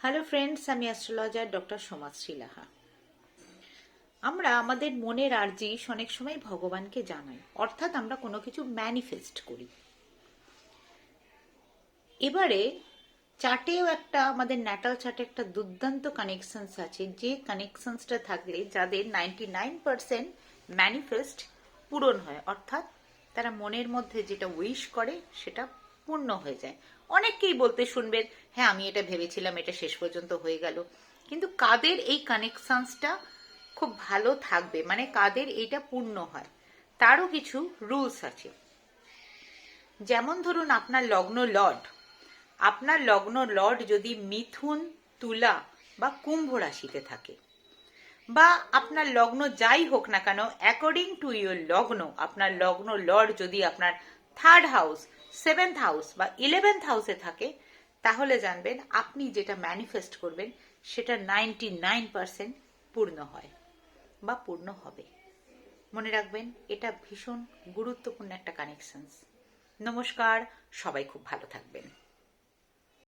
Hello friends, আমি astrologer doctor Somashree Laha. আমরা আমাদের মনের আর্জি অনেক সময় ভগবানকে জানাই, অর্থাৎ আমরা কোনো কিছু ম্যানিফেস্ট করি। এবারে চার্টেও আমাদের ন্যাটাল চার্টে একটা দুর্দান্ত কানেকশনস আছে, যে কানেকশনসটা থাকলে যাদের 99% ম্যানিফেস্ট পূরণ হয়, অর্থাৎ তারা মনের মধ্যে যেটা উইশ করে সেটা পূর্ণ হয়ে যায়। অনেককেই বলতে শুনবেন, হ্যাঁ আমি এটা ভেবেছিলাম, এটা শেষ পর্যন্ত হয়ে গেল। কিন্তু কাদের এই কানেকশনসটা খুব ভালো থাকবে, মানে কাদের এইটা পূর্ণ হয়, তারও কিছু রুলস আছে। যেমন ধরুন, আপনার লগ্ন লর্ড যদি মিথুন, তুলা বা কুম্ভ রাশিতে থাকে, বা আপনার লগ্ন যাই হোক না কেন, অ্যাকর্ডিং টু ইউর লগ্ন, আপনার লগ্ন লর্ড যদি আপনার 3rd হাউস, 7th হাউস বা 11th হাউসে থাকে, তাহলে জানবেন আপনি যেটা ম্যানিফেস্ট করবেন সেটা 99% পূর্ণ হয় বা পূর্ণ হবে। মনে রাখবেন, এটা ভীষণ গুরুত্বপূর্ণ একটা কানেকশনস। নমস্কার, সবাই খুব ভালো থাকবেন।